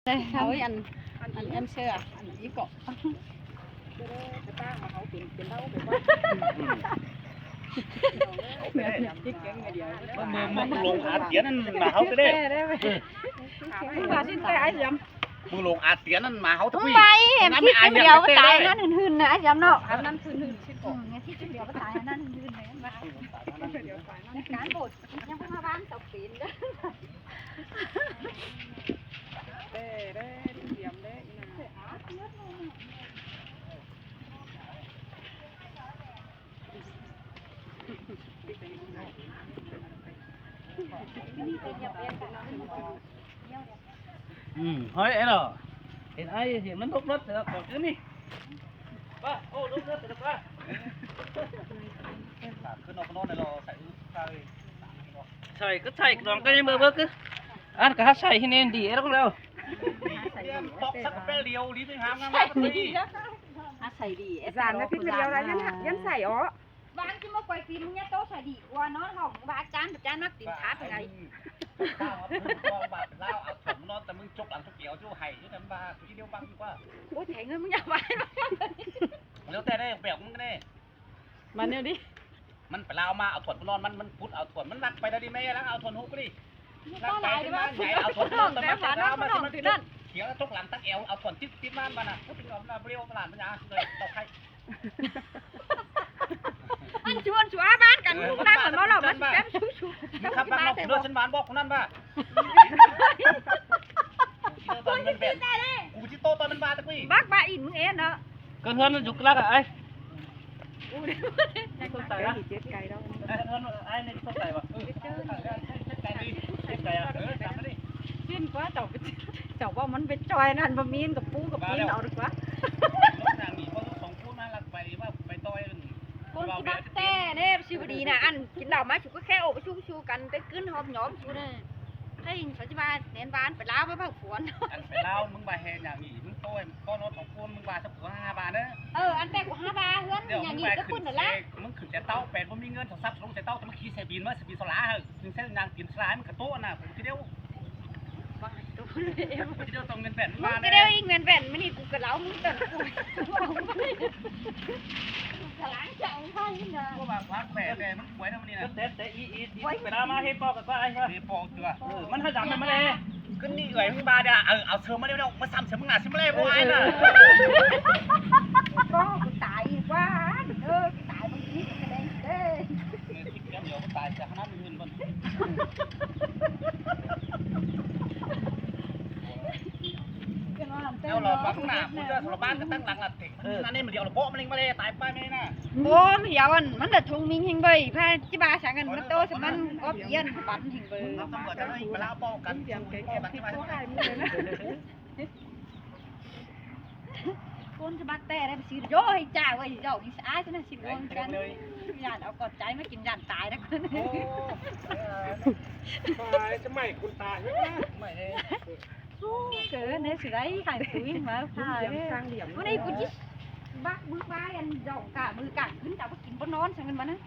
เอาอันem chơi àอันอีกเกาะจะตั้งมาเขาเป็นเล่าไปว่ามึงลงอาเตียนนั่นมาเขาจะได้มาชิ้นแต่ไอ้ยำมึงลงอาเตียนนั่นมาเขาจะพี่ ไม่เห็นที่จุดเดียวก็ตายนั่นหืนๆนะไอ้ยำเนาะ อันนั้นหืนชิ้นเกาะ ไงที่จุดเดียวก็ตายนั่นหืนๆเลยมาการบดยังมาบ้านตกปีนด้เด้เยี่ยมเด้เฮ้ยไอ้เหรอเห็นไอ้เห็นมันทุบรถเสร็จแล้วบอกขึ้นนี่ป้าโอ้ทุบรถเสร็จแล้วป้าขึ้นนอกนอนเลยเราใส่ใส่ก็ใส่ลองก็ยังเบอร์ก็อันก็ใส่ที่นี่ดีแล้วก็แล้วตอกสักเปรี้ยวเดียวดีไปหางานมาสักทีใส่ดี จานนะพี่เดียวแล้วยันใส่อ๋อ บ้านที่มาไกวปีมึงเนี่ยโตใส่ดีกว่าน้องของบ้านจานนักตีขาเป็นไงข้าวบาดเป็นเล่าเอาถุงนอนแต่มึงจกหลังทุกเกี่ยวจู่ไห่จู่แต่บ้าที่เดียวบังดีกว่าโอ้ยแถงเงินมึงอย่าไปแล้วแต่ได้แบกมึงก็ได้มันเนี่ยดิมันไปเล่ามาเอาถุงนอนมันพุดเอาถุงมันนักไปได้ดิแม่แล้วเอาถุงหุบก็ดินักไปที่บ้านใหญ่เอาถุงนอนแต่มันเล่ามามันเขียวจกหลังตักเอวเอาถุงติดบ้านมันอ่ะก็เป็นแบบเปรี้ยวประหลาดปัญญาเลยตอกไข่อันชวนชัวบ้านกันลูกนั่งเหมือนเราหรอกมันแป๊บชูมึงขับบ้านนอกเลือดฉันหวานบอกคนนั้นป่ะตอนมันเป็นกูจิโตตอนมันบาตะกี้บักบาอินมึงเอ็นเนาะก็เฮือนมันจุกลักอ่ะไอ้ต้นไทรนะเจ็ดไก่แล้วเฮือนไอ้ในต้นไทรป่ะไก่ดีไก่อ่ะจำไม่ได้ชิ้นกว่าเจ้าว่ามันเป็นจอยนั่นบะมีนกับปูกับปีนเอาดีกว่าทางนี้ก็สองคู่น่ารักไปว่าไปต่อยคนที่บักแต่เนี่ยชิวดีนะอันกินเหล้ามาชูก็แค่โอ้ไปชูกันไปขึ้นหอมหยอมชูเนี่ยให้สัจจาเน้นบ้านไปล้าวไปพักฝนอันไปเล่ามึงบาแฮอย่างนี้มึงโต้ก้อนรถของคุณมึงบาสักหัว5 บาทนะอันแต่กว่า5 บาทเฮือนอย่างนี้ก็พุ่นน่ะละมึงขึ้นแต่เต้าเป็ดผมมีเงินสักลงแต่เต้าจะมาขี่เซบินมาเซบินสลาถึงเส้นยางกินสลามันกระโต้น่ะผมคิดเดียวคิดเดียวต้องเงินแผ่นมาคิดเดียวอีกเงินแผ่นไม่นี่กูกระเล้ามึงเกินกูกระล้างจังใช่ไหมก็แบบพักแผ่แต่มันป่วยนะมันนี่นะแต่อีไปแล้วมาให้ปอกกับว่าไอ้เฮ้ยปอกตัวมันถ้าดำมันเลยก็นี่เอ๋ยมึงบาเดี๋ยวเอาเสือมาเดี๋ยวมาซ้ำเสือมึงหนาซิมาเลยพวกไอ้น่ะก็กูตายว่ากูตายบางทีก็ได้เด้เดี๋ยวตายจากน้ำมันบนแล้วเราบังหน้าพูดว่าสารบ้านก็ตั้งหลังหลักถึงนั่นนี่มันเดียวเราโป๊ะมันเองมาเลยตายไปไม่น่ะโอ้ไม่เดียวมันเดือดทุ่งมิงหิงใบพระจิบาสั่งกันมันโตสมันก็เย็นปั่นหิงใบเราตำรวจจะได้เวลาป้องกันอย่างเก่งๆที่ป้องกันมึงเลยนะคนจะบักแต่ได้ไปซื้อโย่ให้จ่าไว้เจ้าอีสานจะน่าสิบวันกันยานเอากอดใจมากินยานตายนะคนตายจะไม่คุณตายไม่เลยเกิดเนี่ยสิได้ขายปุ๋ยมาขายวันนี้กูจิบักมือบ้าอันดอกกะมือกะขึ้นแต่ว่ากินบนนอนสั่งกันมานะ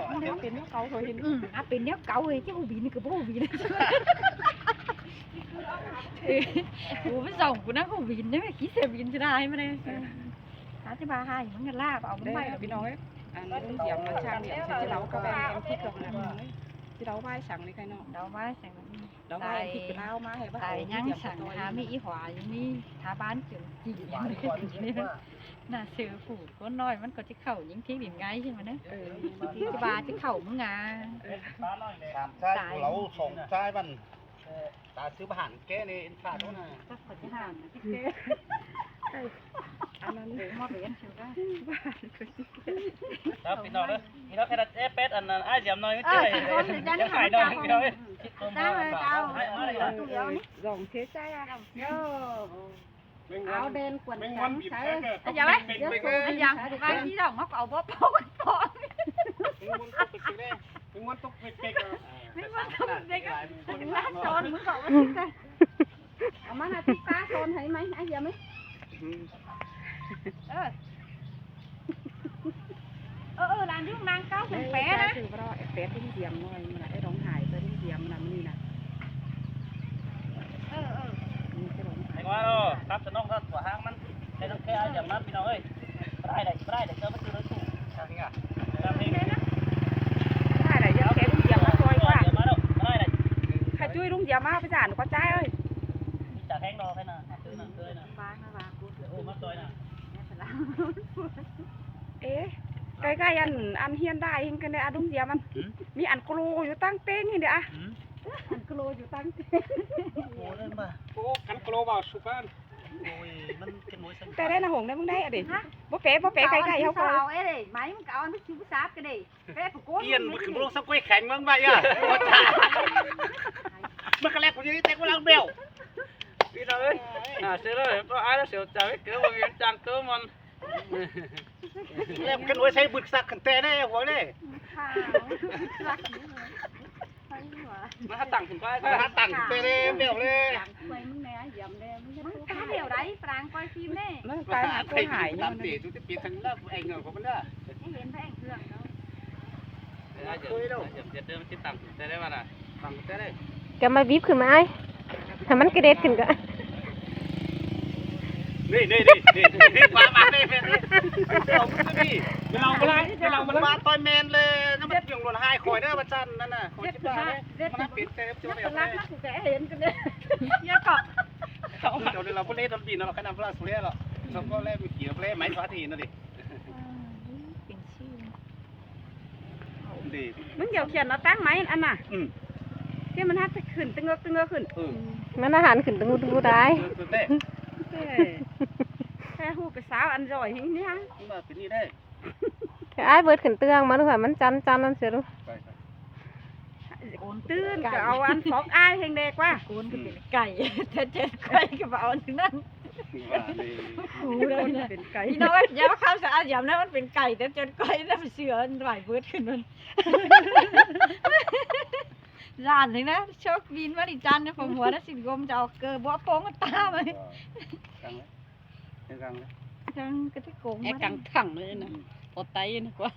มันเป็นเนี้ยเก่าเขาเห็นเป็นเนี้ยเก่าเลยที่หูบีนี่ก็บ่หูบีนะกูไม่ส่งกูนะหูบีนได้ไหมคิดเสียบีนจะได้ไหมเนี่ยหาจะมาให้มันกันล่าเอามันไปพี่น้องเอ้ยอันนี้เสียงมันช่างเดียวที่เราก็แบ่งที่กับที่เราไหว้สั่งในใครเนาะเราไหว้สั่งเราไหว้ที่เป็นเล่ามาให้บ้านตายยังสั่งหามีอีหวายมีหาบ้านเกี่ยวจีนี่น่าเสือผูกก็น้อยมันก็จะเข่ายิงทิ้งดินไงใช่ไหมเนี่ยที่บ้านจะเข่ามึงงาตายเราส่งใจบ้านตาซื้อผ่านแกในอินฟาโน่นน่ะก็ขอจะห่างที่แกอันนั้นเลยมอดเหรียญเชียวได้ครับพี่น้องเลยพี่น้องแค่เป็ดอันนั้นไอ้เสียมน้อยก็เจ๊จะขายน้อยพี่น้องดองเสียใจอ่ะเอาเดินกวนกันใช่อาจารย์ไหมอาจารย์ไปที่ดอกมะกอกบ๊อบบ๊อบบ๊อบมึงวันตกเป๊กมึงวันตกเป๊กมึงร้านโซนมึงบอกว่าทิ้งเลยเอามาหาที่ฟ้าโซนเห็นไหมไอ้เหี้ยไหมร้านยุ่งนางเก้าเป็นแปะนะคือว่าแปะที่เดียมหน่อยมันไอ้ร้องหายไปที่เดียมมันนี่นะไอ้ว่า ครับจะน้องก็ตัวห้างมันได้ทั้งแค่อย่างนั้นพี่น้องเอ้ยได้เจอมาซื้อรถตู้ทางนี้อ่ะทางนี้ ได้ไหนเดี๋ยวแขลุงเดียวมาซอยกว่า มาแล้วได้เลย ใครช่วยลุงเดียวมาไปจ่านก็ใจเอ้ย จากแห้งรอให้นะซื้อนะซื้อนะ บ้านนะบ้านกู โอ้มาซอยนะ เอ๊ะใกล้ๆอันเฮียนได้เห็นกันในอันลุงเดียวมันมีอันโกลอยู่ตั้งเต้งนี่เด้ออันโกลอยู่ตั้งเต้ง โอ้เล่นมา โอ้ขันโกลบเอาสุกัน โอ้ยมันเป็นมวยสนุก แต่ได้นะหงได้มึงได้อะดิบ่เป๊ะใกล้ๆเขาก็ เอาเอ้ดิmáyมันเอาnó chịu sáp cái đi cái của cô เอียนมันขึ้นลงสักก้อยแข็งมั้งไปอ่ะมันก็แลกกูจะได้เตะกูลังเบล พี่น้องเอ้ยซื้อเลยก็อ้ายแล้วเสียวใจเกลือมันจังเกลือมัน แลกกันไว้ใช้บึกสักขันเตะได้หัวเลย มาหาตังค์ผมไป ถ้าตั้งเตะได้เบลเลย màyมึงnè dầm đâyมึงcá điều đấy Frank coi phim đấy มันตายหาคนหายเนี่ย ตามเตะทุกที่เปลี่ยนทางด้านเองเหรอผมเนี่ย cái hiện thấy ảnh hưởng đâu เดี๋ยวเดินที่ตังค์ได้มาน่ะ ตั้งเตะได้ ก็มาบีบขึ้นมาไอ้ถ้ามันกระเด็ดขึ้นก็ นี่มาเลยเรานี่เรามาต่อยแมนเลยนั่นมันยังหล่นหายคอยได้ประจันนั่นน่ะคอยจิบได้มันเปลี่ยนเตะจุดเดียว lắc lắc cái hiện cái đấy nhớ cọ เราพูดเล่นตอนปีนเราขนาดพลาสเล่หรอเราก็เล่นมีเกี่ยวเล่นไม้ฟ้าทีนั่นดิ เป็นชื่อ ดี มึงเดี๋ยวเขียนเอาตั้งไหมอันน่ะที่มันฮัดขึ้นตึงเงือกขึ้น มันอาหารขึ้นตะงูตะงูได้ เต้ แค่หูไปสาวอันร่อยอย่างนี้ฮะ มาเป็นนี่ได้ ถ้าไอ้เบิดขึ้นเตืองมาดูค่ะมันจันนั่นเสียดู ตื่นก็เอาอันฟอกอ้ายแห่งเด็กว่า cuốn cáiเป็นไก่ถ้าเจ็ดไก่ก็เอาถึงนั่น หูเลยเป็นไก่ พี่น้องอย่ามาเข้าสารย้ำนะมันเป็นไก่แต่เจ็ดไก่แล้วมันเสือไหวเบิดขึ้นมันร้านเลยนะโชคบินมาดิจันนะผมหัวนะสิงมจะเอาเกลือบัวโป่งก็ตาไปจังก็ที่โกง ไอ้กังถังเลยนะพอไตนะกว่า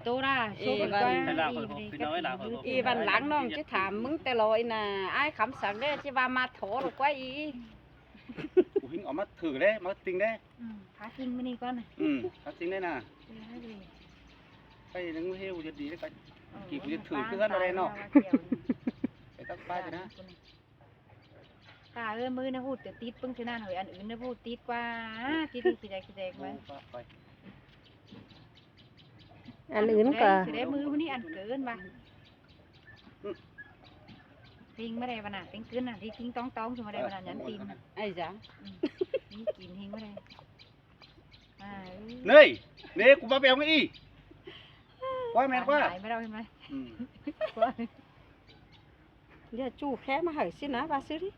โตราโชคกว่า อีวันหลังน้องจะถามมึงแต่ลอยน่ะไอ้คำสั่งได้ที่ว่ามาโถหรอกว่าอี กูหิ้งออกมาถือได้มาติงได้ พาทิ้งมานี่ก่อนนะ ถ้าติงได้น่ะไปนึงเฮกูจะดีได้กันกี่กูจะถือเพื่อนอะไรเนาะไปตั้งป้ายไปนะ ตามือนะพูดแต่ติดปึ้งชนะหน่อยอันอื่นนะพูดติดกว่าติดขี้แดงไว้ ไป อันอื่นก็ สิได้มือวันนี้อันเกินป่ะทิ้งไม่ได้ป่ะน่ะทิ้งเกินน่ะที่ทิ้งต้องสมาได้ป่ะน่ะยันตีน ไอ้จ้ะ นี่กินทิ้งไม่ได้อ่า นี่กูมาเปลี่ยนอีว่าแม่ว่า ไม่ได้เห็นไหม เดี๋ยวจู่แค่มาหาสินะว่าซื้อดิ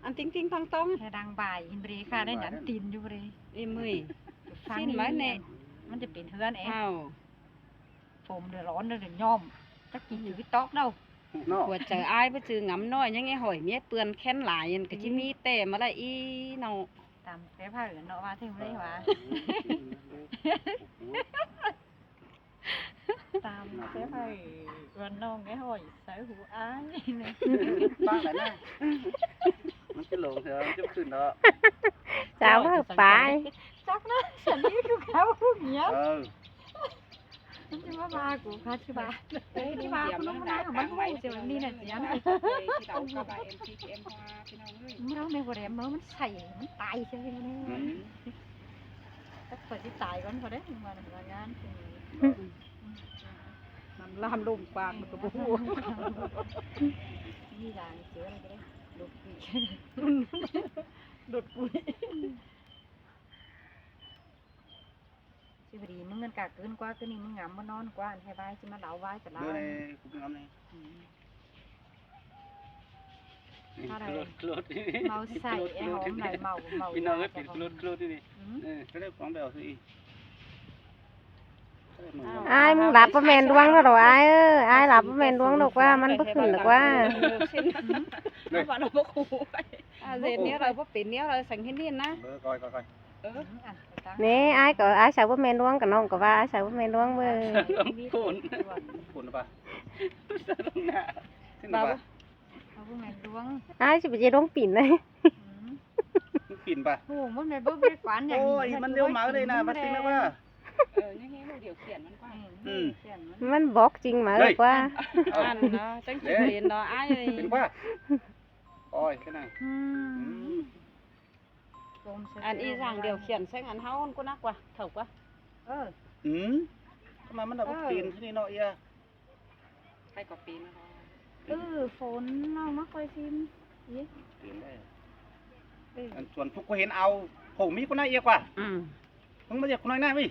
อันติ้งต้อง แค่ดังบ่ายยินเบรค่ะได้ยันตีนอยู่เลย ไอ้มือ ฟังนี่มันจะเป็นเฮือนเอง อ้าว ผมเดือดร้อนเดือดย่อมจะกินอยู่ที่ต๊อกđâu ปวดเจออ้ายไปจืองำน้อยยังไงหอยเมียเปื้อนแค้นหลายยันก็จิมีแต่มาละอีเนาะ ตามแค่ผ้าเหลืองเนาะว่าที่ไม่ได้ว่าตามแค่ผ้าวันน้องไอ้หอยใส่หูอ้ายเนี่ย บ้างไหนน่ะมันจะหลงเถอะจะขึ้นเนาะ สาวว่าไป chắc nóฉันนี่คือเขาพวกเนี้ย Ừ. ฉันจะมาบ้ากูค่ะชิบะเฮ้ยที่บ้าคุณน้องน้าของมันก็เสียวนี่น่ะสิยันไอ้มันเอาในหัวแหลมมันใส่มันตายใช่ไหมเนี่ยถ้าเปิดที่ตายก่อนพอได้มาทำงาน มันลามลมปากมันก็บ่ฮู้ นี่ด่างเสืออะไรก็ได้ดุปี ดุดปุ๋ย สิบดีมึงเงินกะเกินกว่าคือนี่มึงงามมานอนกว่าให้ไว้จะมาเหลาไว้แต่เรา Đưa này, cũng ngắm này. Clốt. เมาใส่ไอ้หอมไหลเมา Vì nào hết clốt đi. Cái đấy phóng bèo thôi. ไอ้มึงหลับบ่แม่นดวงแล้วดอกไอ้ไอ้หลับบ่แม่นดวงดอกว่ามันบ่ขึ้นดอกว่า ว่าเราบ่คูเดี๋ยวนี้เราบ่เป็นเนี้ยเราสั่งเห็นนี่นะ Coi. นี่ไอ้ก็ไอ้สาวบ่แม่นดวงกับน้องก็ว่าไอ้สาวบ่แม่นดวงเบิ่ Phun apa? Thế Bà nào bà? เขาพวกแม่ดวง ไอ้สิไปเจดวงปิ่นเลย อื กินป่ะ โอ้มันไม่เบิ่งไม่กวานอย่าง โอ้ยมันเลี้ยวมาเลยนะมาตินะว่า นี่ไงลูกเดี๋ยวเขียนมันกว่า เขียนมัน มันบอกจริงมาเลยว่า อันเนาะจังสิเห็นเนาะอ้าย เป็นว่าโอ้ยแค่นั้น อันอีสั่งเดี๋ยวเขียนใส่อันเฮาก็นักกว่าเท่ากว่า ทำไมมันเอาปีนที่นี่เนาะเอีย ไปกว่าปีนะ ฝนน้องมาคอยซิม ปีนได้ส่วนพวกกูเห็นเอาผมมีคนน่าเอียกว่ามึงมาเรียกคนน้อยหน้าพี่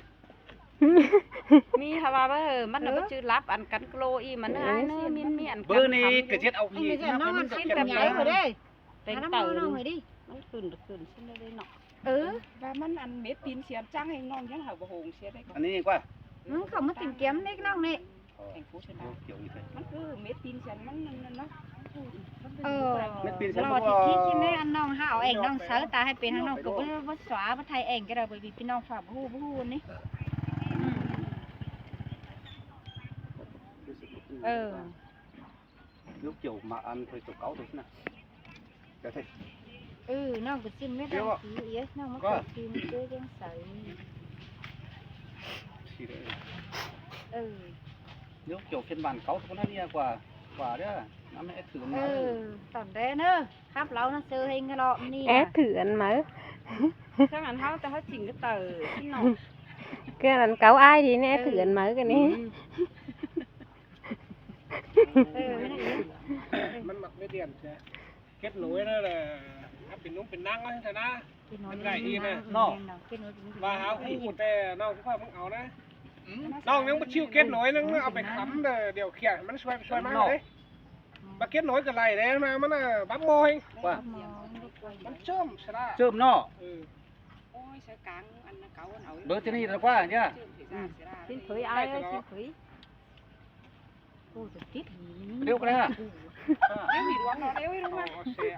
มีฮาว่ามันน่ะบ่ชื่อรับอันกันโกลอีมันอ้ายเนาะมีอัน เบอร์นี้กระเจ็ดเอาพี่ น้องมันซิมแบบใหญ่กว่าเด้ เต็ง น้ำ เต่า น้องไปดิ มันขึ้นซิมได้เนาะ ว่ามันอันเม็ดปีนเสียบจังให้น้องยังหาบ่โหงเสียได้ก่อน อันนี้กว่า เขามาติ่มเกียมเล็กน้องนี่ แข่งฟูชนะ เกี่ยวอีกเลย มันคือเม็ดปีนเสียนมันนั่นเนาะ เม็ดปีนฉัน ร บ อ อก ที่ ว่า ที่แม่อันน้องหาเอาเองน้องเสือตาให้เป็นให้น้องก็บ่สวาบ่ไทยเองก็ได้บ่พี่น้องฝากบ่ฮู้นี่ลูกเกี่ยวมาอันเคยตัวเก่าตัวนั้นเดี๋ยว น้องก็ซิมไม่ได้ผีเอ๊ะน้องมาก็ซิมเด้อยังใส ทีเลยลูกเกี่ยวเป็นบ้านเก่าตัวนั้นเนี่ยกว่าเด้อน้ำให้ถือมา ตอนแรกเนอะครับเรานะซื้อให้กันเรานี่ แอดถืออันมา ถ้าอันเฮาแต่เฮาจริงก็เตอที่เนาะ cái lần cậu ai thì nè thử anh mới cái này มันหมักไม่เดียนใช่เก็ดหนุ่ยนั่นแหละเป็นนุ่งเป็นนั่งนะใช่นะมันไก่อีนะมาหาคู่แต่น้องที่พ่อมึงเอานะน้องยังมาชิวเก็ดหนุ่ยนึงเอาไปค้ำเดี๋ยวเขี่ยมันช่วยมากเลยมาเก็ดหนุ่ยกับไรเลยมามันบั๊มโมย ว่า มันเชื่อมใช่ไหม เจิมเนาะ โอ้ยใส่กลางอันเก่าอันเอา เบอร์ที่นี่แล้วกว่าเนี่ย xin thử ai ơi xin thử เร็วกันเลยฮะ nếu bị đoán nó đéo đúng không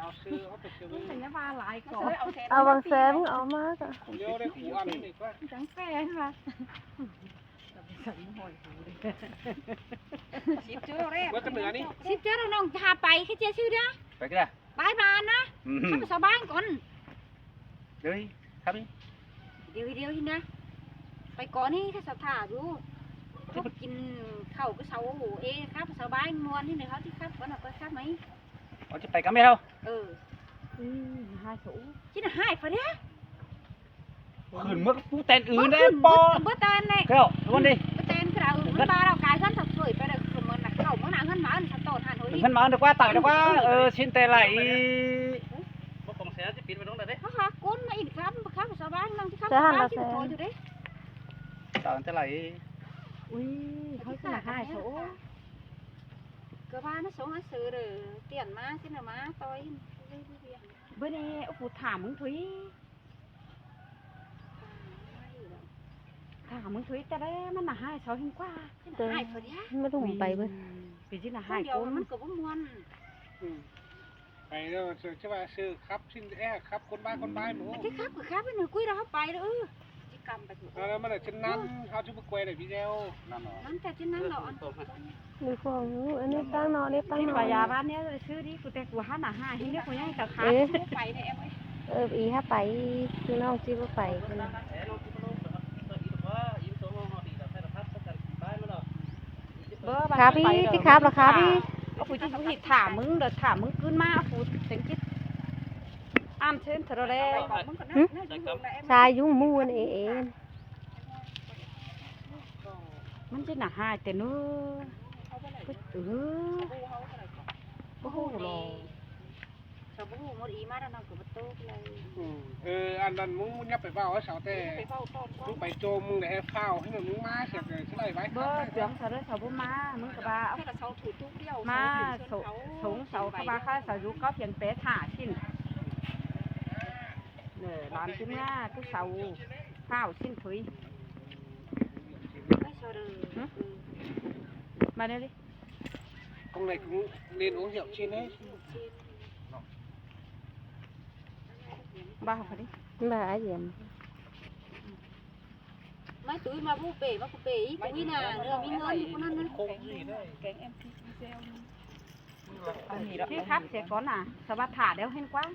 เอาซื้อเอาไปซื้อ thành nó ba lại cổ bằng sớm ở má cả เดี๋ยวได้ขู่อันนี้ก็ chẳng phê mà ship chưa đấy ว่าจะเหนือนี่ ship chết đâu nông thà bày cái chia sư đó ไปกันเลย bái bàn á sao sao bán con เดี๋ยวครับนี่ điều gì nè phải có đi cái sao thả chú không chín khẩu cái sáu hủ ê khác sao bán muôn đi này họ thì khác có là có khác mấy เราจะไปกันไหมเรา hai số chứ là hai phải đấy ขืนเมื่อผู้แต่นอื่นได้ปอ bớt tên này เก้าทุกคนดิ bớt tên cái đầu nó ba đầu cái thân thật sủi phải được mình là khẩu nó nặng hơn mà ăn thật tổn hẳn thôi ขึ้นมาดีกว่าต่างดีกว่าชิ้นแต่ไหลพวกของเสียจะปิดไปตรงไหนเด้ hả cuốn mà ít khám sao bán năng chứ khám sao bán chứ thôi rồi đấy ต่างแต่ไหล ui thôi là hai số cơ ba nó số hai sự rồi tiền má xin là má tôi bữa nay ông phụ thả mứng thúy thả mứng thúy ta đấyมันlà hai sáu hình qua hai phần nhá mới đúng bảy bên vì chứ là hai hai cuốnมันก็บ่ม่วน ไปเนาะใช่ป่ะซื้อครับชิ้นครับคนบ้านหมู cái khác của khác với nửa cuối đó bay đó chỉ cầm bạch แล้วมันชิ้นนั้นเขาจะไปกวยเลยพี่เจ้า นั่นเหรอ nắm tay trên nắm lọ được không anh ấy tăng nó đi tăng nhưng nó mà nhà bán nhé rồi xưa đi của tè của hát là hai hình nhất của nhau cả khá bảy này em ơi ý hát bảy chứ nó không chỉ có bảy ครับพี่ที่ครับเหรอครับพี่ ông phụ chú thì thả mứng rồi thả mứng cứ ma phụ tính chết ăn trên thở đây ชายยุ่งมูนเอง มันจะหนาหายแต่นู้บ่ฮู้หรอก sao bố một ý má nó của tô này อันนั้นมึงยับไปเฝ้าเสาแต่มึงไปโจมมึงให้เฝ้าให้มึงมาเสร็จเลยใช่ไหม บ่เสียงเขาเด้อเขาบ่มามึงก็ว่า thế là sau thủ tục điêu มาสูงเสาเขาว่าค่าเสาอยู่ก็เพียงเป๊ะ5ชิ้นร้านชิ้นหน้าคือเสาข้าวชิ้นถุย sao được มาเด้อดิ con này cũng nên uống rượu trên đấy บ้าเขาดิ bà ai vậy mấy túi mà bố bể ý cũng như là nửa mi ngân thì con ăn nữa ที่ครับเสียก่อนน่ะสวัสดิ์ถาเดี๋ยวเห็นกว้าง